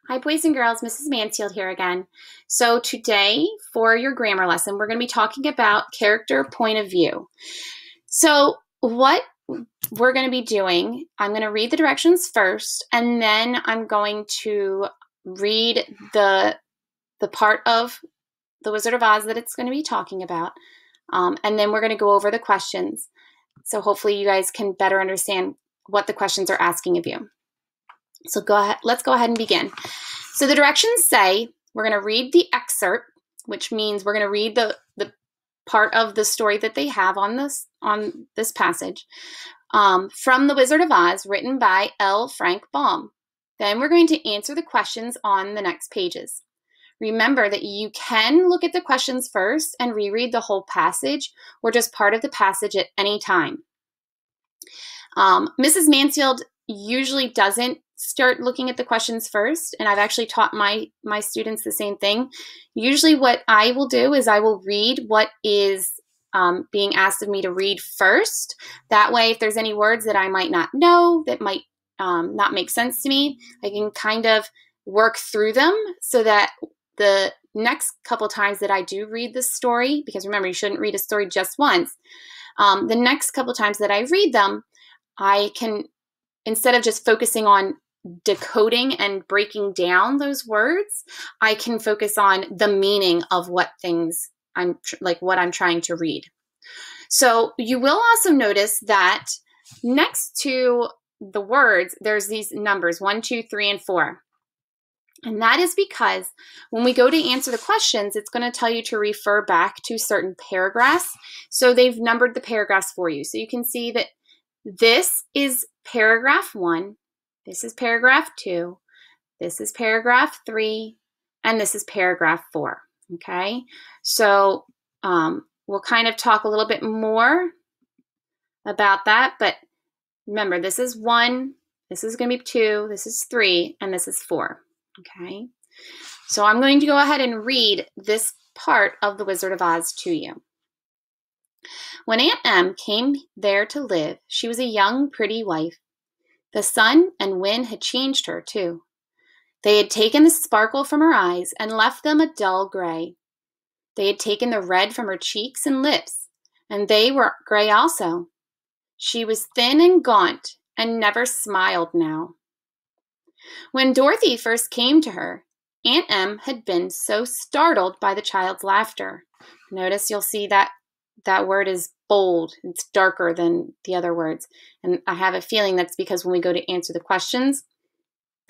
Hi, boys and girls. Mrs. Mansfield here again. So today, for your grammar lesson, we're going to be talking about character point of view. So what we're going to be doing, I'm going to read the directions first, and then I'm going to read the part of The Wizard of Oz that it's going to be talking about, and then we're going to go over the questions. So hopefully you guys can better understand what the questions are asking of you. So let's go ahead and begin. So the directions say we're going to read the excerpt, which means we're going to read the part of the story that they have on this passage from The Wizard of Oz, written by L. Frank Baum. Then we're going to answer the questions on the next pages. Remember that you can look at the questions first and reread the whole passage or just part of the passage at any time. Mrs. Mansfield usually doesn't start looking at the questions first, and I've actually taught my students the same thing. Usually what I will do is I will read what is being asked of me to read first. That way, if there's any words that I might not know, that might not make sense to me, I can kind of work through them so that the next couple times that I do read the story, because remember, you shouldn't read a story just once, the next couple times that I read them, I can, instead of just focusing on decoding and breaking down those words, I can focus on the meaning of what things what I'm trying to read. So you will also notice that next to the words, there's these numbers 1, 2, 3, and 4. And that is because when we go to answer the questions, it's going to tell you to refer back to certain paragraphs. So they've numbered the paragraphs for you. So you can see that this is paragraph 1, this is paragraph 2, this is paragraph 3, and this is paragraph 4, okay? So we'll kind of talk a little bit more about that, but remember, this is 1, this is going to be 2, this is 3, and this is 4, okay? So I'm going to go ahead and read this part of The Wizard of Oz to you. When Aunt Em came there to live, she was a young, pretty wife. The sun and wind had changed her, too. They had taken the sparkle from her eyes and left them a dull gray. They had taken the red from her cheeks and lips, and they were gray also. She was thin and gaunt and never smiled now. When Dorothy first came to her, Aunt Em had been so startled by the child's laughter. Notice you'll see that word is bold. It's darker than the other words. And I have a feeling that's because when we go to answer the questions,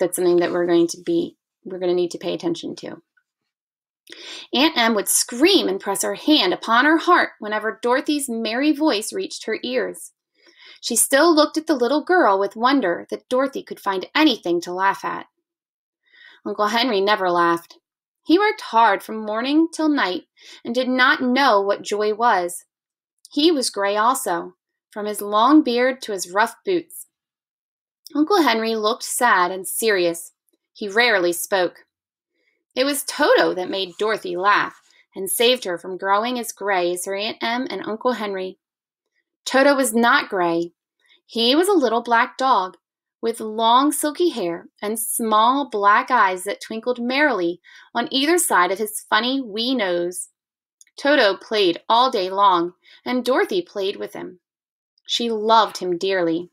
that's something that we're going to need to pay attention to. Aunt Em would scream and press her hand upon her heart whenever Dorothy's merry voice reached her ears. She still looked at the little girl with wonder that Dorothy could find anything to laugh at. Uncle Henry never laughed. He worked hard from morning till night and did not know what joy was. He was gray also, from his long beard to his rough boots. Uncle Henry looked sad and serious. He rarely spoke. It was Toto that made Dorothy laugh and saved her from growing as gray as her Aunt Em and Uncle Henry. Toto was not gray. He was a little black dog with long silky hair and small black eyes that twinkled merrily on either side of his funny wee nose. Toto played all day long, and Dorothy played with him. She loved him dearly.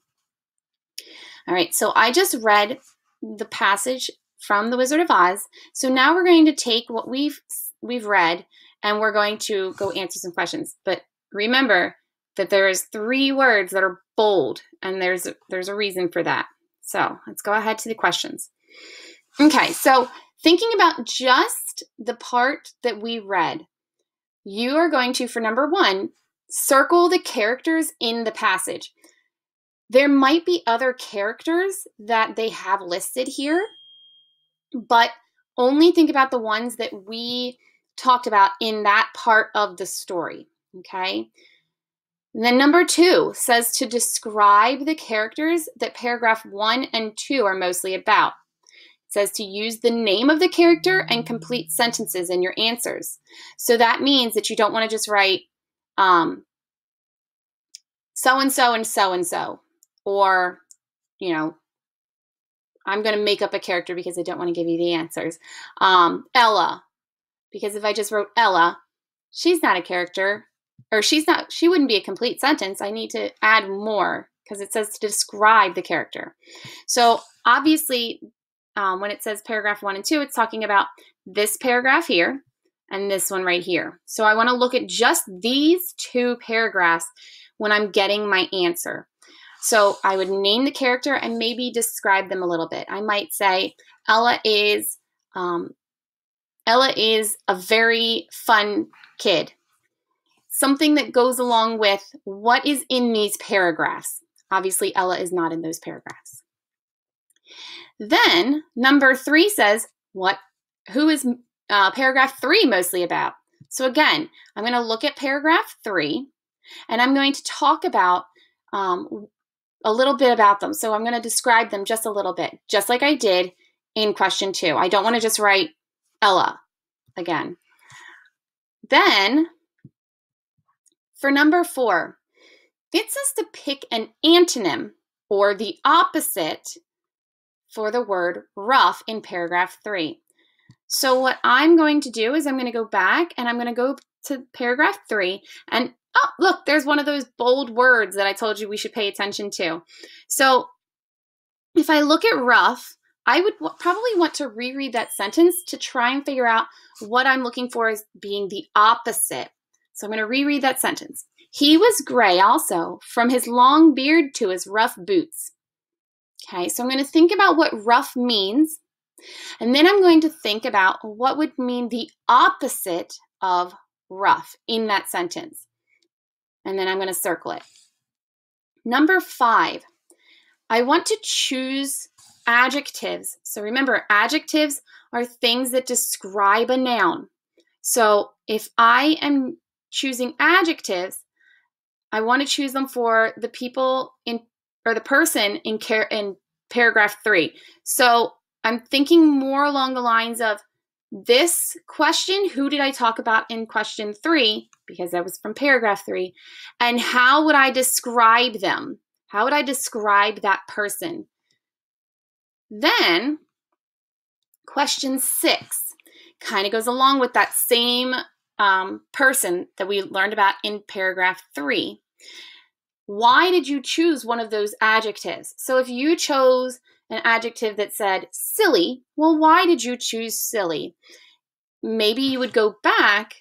All right, so I just read the passage from The Wizard of Oz. So now we're going to take what we've read, and we're going to go answer some questions. But remember that there's 3 words that are bold, and there's a reason for that. So let's go ahead to the questions. Okay, so thinking about just the part that we read, you are going to, for number 1, circle the characters in the passage. There might be other characters that they have listed here, but only think about the ones that we talked about in that part of the story, okay? And then number 2 says to describe the characters that paragraph 1 and 2 are mostly about. It says to use the name of the character and complete sentences in your answers. So that means that you don't want to just write so-and-so and so-and-so, or, I'm going to make up a character because I don't want to give you the answers. Ella, because if I just wrote Ella, she's not a character, or she wouldn't be a complete sentence. I need to add more because it says to describe the character. So obviously, when it says paragraph 1 and 2, it's talking about this paragraph here and this one right here. So I want to look at just these 2 paragraphs when I'm getting my answer. So I would name the character and maybe describe them a little bit. I might say Ella is a very fun kid. Something that goes along with what is in these paragraphs. Obviously, Ella is not in those paragraphs. Then number 3 says, who is paragraph 3 mostly about? So again, I'm going to look at paragraph 3 and I'm going to talk about a little bit about them. So I'm going to describe them just a little bit, just like I did in question 2. I don't want to just write Ella again. Then for number 4, it says to pick an antonym or the opposite for the word rough in paragraph 3. So what I'm going to do is I'm going to go back and I'm going to go to paragraph 3 and oh, look, there's one of those bold words that I told you we should pay attention to. So if I look at rough, I would probably want to reread that sentence to try and figure out what I'm looking for as being the opposite. So I'm going to reread that sentence. He was gray also, from his long beard to his rough boots. Okay, so I'm going to think about what rough means, and then I'm going to think about what would mean the opposite of rough in that sentence. And then I'm going to circle it. Number 5, I want to choose adjectives. So remember, adjectives are things that describe a noun. So if I am choosing adjectives, I want to choose them for the people or the person in paragraph 3. So I'm thinking more along the lines of this question, who did I talk about in question 3? Because that was from paragraph 3. And how would I describe them? How would I describe that person? Then question 6 kind of goes along with that same person that we learned about in paragraph 3. Why did you choose one of those adjectives? So if you chose an adjective that said silly, well, why did you choose silly? Maybe you would go back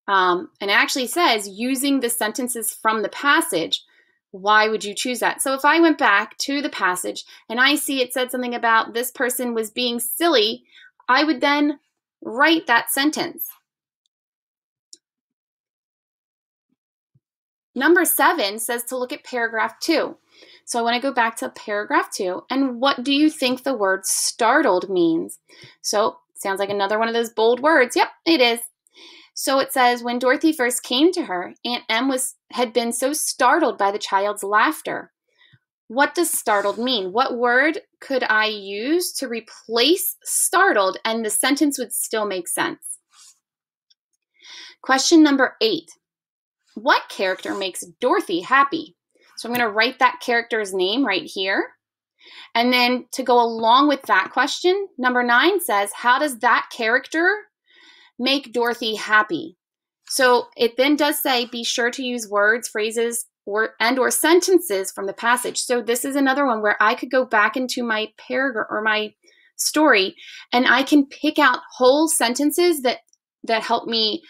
and it actually says using the sentences from the passage, why would you choose that? So if I went back to the passage and I see it said something about this person was being silly, I would then write that sentence. Number 7 says to look at paragraph 2. So I want to go back to paragraph 2. And what do you think the word startled means? So sounds like another one of those bold words. Yep, it is. So it says, when Dorothy first came to her, Aunt Em had been so startled by the child's laughter. What does startled mean? What word could I use to replace startled and the sentence would still make sense? Question number 8. What character makes Dorothy happy? So I'm going to write that character's name right here. And then to go along with that question, number 9 says, how does that character make Dorothy happy? So it then does say, be sure to use words, phrases, or sentences from the passage. So this is another one where I could go back into my paragraph or my story, and I can pick out whole sentences that help me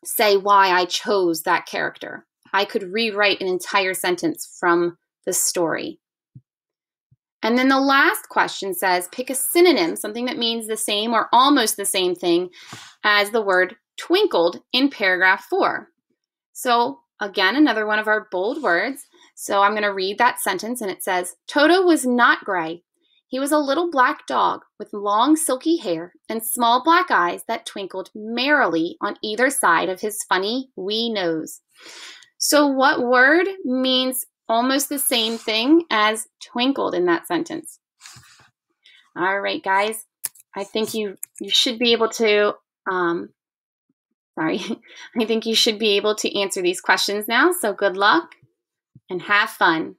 say why I chose that character. I could rewrite an entire sentence from the story. And then the last question says, pick a synonym, something that means the same or almost the same thing as the word twinkled in paragraph 4. So again, another one of our bold words. So I'm going to read that sentence and it says, Toto was not gray. He was a little black dog with long silky hair and small black eyes that twinkled merrily on either side of his funny wee nose. So what word means almost the same thing as twinkled in that sentence? All right, guys, I think you should be able to, I think you should be able to answer these questions now. So good luck and have fun.